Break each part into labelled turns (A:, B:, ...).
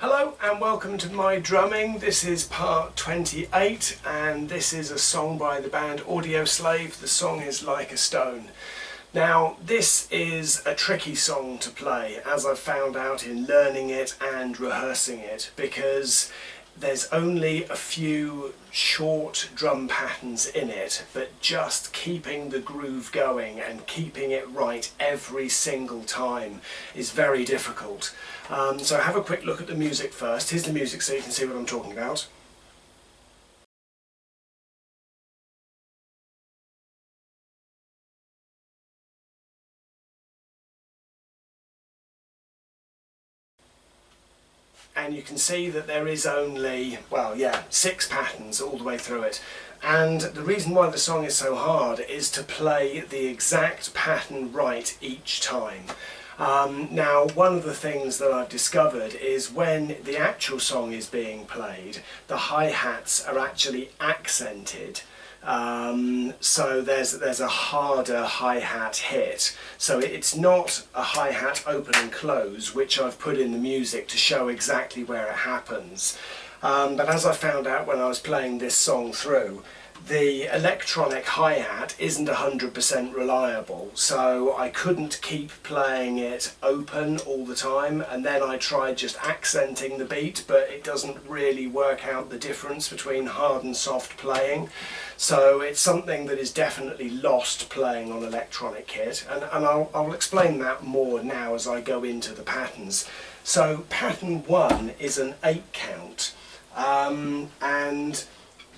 A: Hello and welcome to my drumming. This is part 28 and this is a song by the band Audioslave. The song is Like a Stone. Now this is a tricky song to play, as I've found out in learning it and rehearsing it, because there's only a few short drum patterns in it, but just keeping the groove going and keeping it right every single time is very difficult. So have a quick look at the music first. Here's the music so you can see what I'm talking about. And you can see that there is only, well, yeah, 6 patterns all the way through it. And the reason why the song is so hard is to play the exact pattern right each time. Now, one of the things that I've discovered is when the actual song is being played, the hi-hats are actually accented. So there's a harder hi-hat hit. So it's not a hi-hat open and close, which I've put in the music to show exactly where it happens. But as I found out when I was playing this song through, the electronic hi-hat isn't 100% reliable, so I couldn't keep playing it open all the time, and then I tried just accenting the beat, but it doesn't really work out the difference between hard and soft playing. So it's something that is definitely lost playing on electronic kit, and I'll explain that more now as I go into the patterns. So pattern 1 is an 8 count, and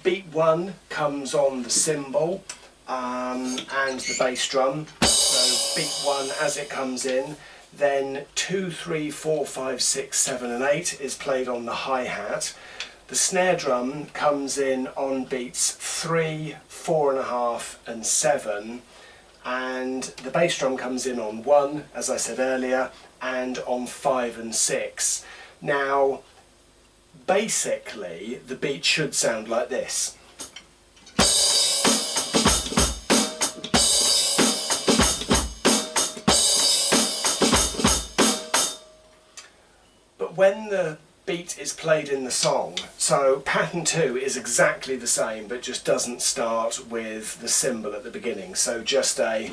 A: beat 1 comes on the cymbal and the bass drum, so beat 1 as it comes in. Then 2, 3, 4, 5, 6, 7 and 8 is played on the hi-hat. The snare drum comes in on beats 3, 4.5 and 7, and the bass drum comes in on 1, as I said earlier, and on 5 and 6. Now, basically, the beat should sound like this. But when the beat is played in the song, so pattern 2 is exactly the same, but just doesn't start with the cymbal at the beginning, so just a...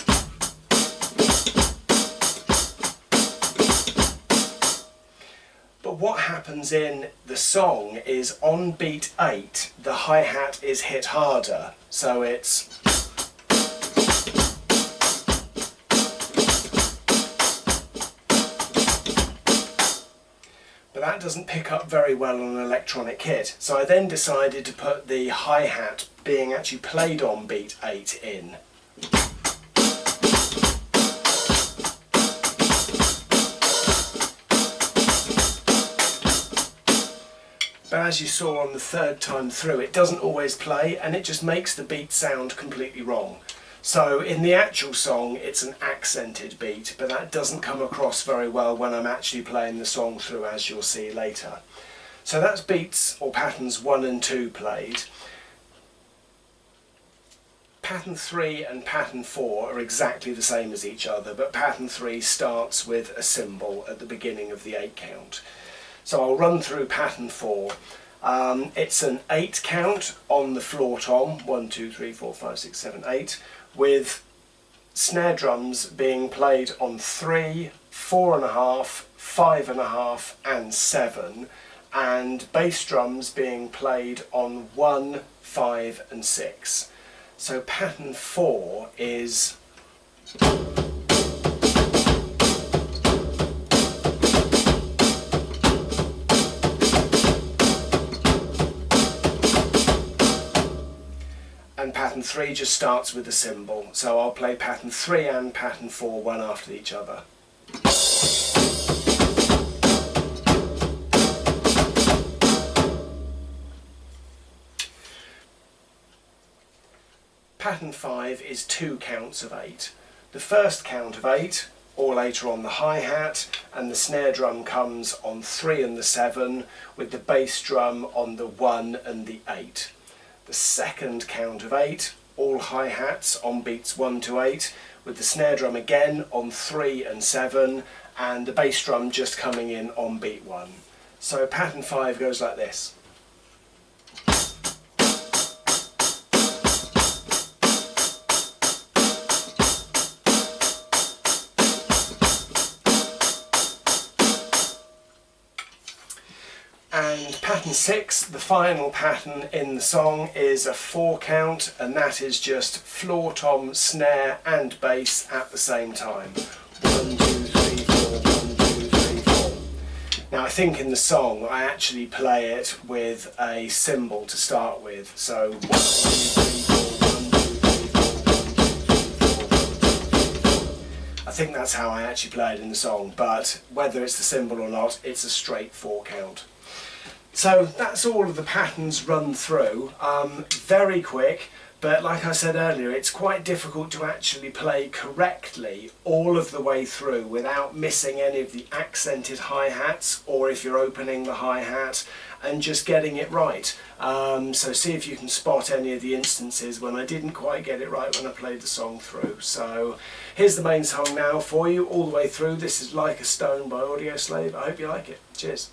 A: But what happens in the song is on beat 8 the hi-hat is hit harder, so it's... But that doesn't pick up very well on an electronic kit, so I then decided to put the hi-hat being actually played on beat 8 in. But as you saw on the third time through, it doesn't always play, and it just makes the beat sound completely wrong. So in the actual song it's an accented beat, but that doesn't come across very well when I'm actually playing the song through, as you'll see later. So that's beats or patterns 1 and 2 played. Pattern 3 and pattern 4 are exactly the same as each other, but pattern 3 starts with a cymbal at the beginning of the 8 count. So I'll run through pattern 4. It's an 8 count on the floor tom, 1, 2, 3, 4, 5, 6, 7, 8, with snare drums being played on 3, 4.5, 5.5 and 7, and bass drums being played on 1, 5 and 6. So pattern 4 is... and pattern 3 just starts with the cymbal, so I'll play pattern 3 and pattern 4 one after each other. Pattern 5 is 2 counts of 8. The first count of 8, all 8 are on the hi-hat, and the snare drum comes on 3 and the 7, with the bass drum on the 1 and the 8. The second count of 8, all hi-hats on beats 1 to 8, with the snare drum again on 3 and 7, and the bass drum just coming in on beat 1. So pattern 5 goes like this. And pattern 6, the final pattern in the song, is a 4 count, and that is just floor, tom, snare and bass at the same time. 1, 2, 3, 4, 1, 2, 3, 4. Now I think in the song I actually play it with a cymbal to start with, so 1, 2, 3, 4, 1, 2, 3, 4, 1, 2, 3, 4, 1, 2, 3, 4. I think that's how I actually play it in the song, but whether it's the cymbal or not, it's a straight 4 count. So that's all of the patterns run through, very quick, but like I said earlier, it's quite difficult to actually play correctly all of the way through without missing any of the accented hi-hats, or if you're opening the hi-hat, and just getting it right. So see if you can spot any of the instances when I didn't quite get it right when I played the song through. So here's the main song now for you all the way through. This is Like a Stone by Audioslave. I hope you like it. Cheers.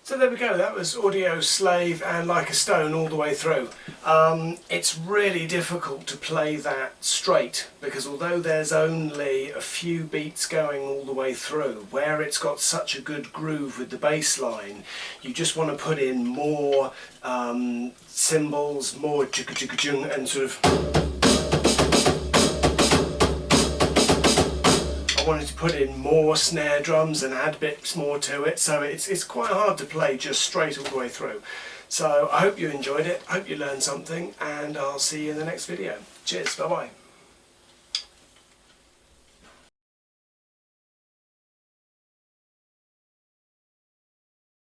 A: So there we go, that was Audioslave and Like a Stone all the way through. It's really difficult to play that straight because although there's only a few beats going all the way through, where it's got such a good groove with the bass line, you just want to put in more cymbals, more chugga chugga chung, and sort of... wanted to put in more snare drums and add bits more to it, so it's quite hard to play just straight all the way through. So I hope you enjoyed it, I hope you learned something, and I'll see you in the next video. Cheers, bye bye.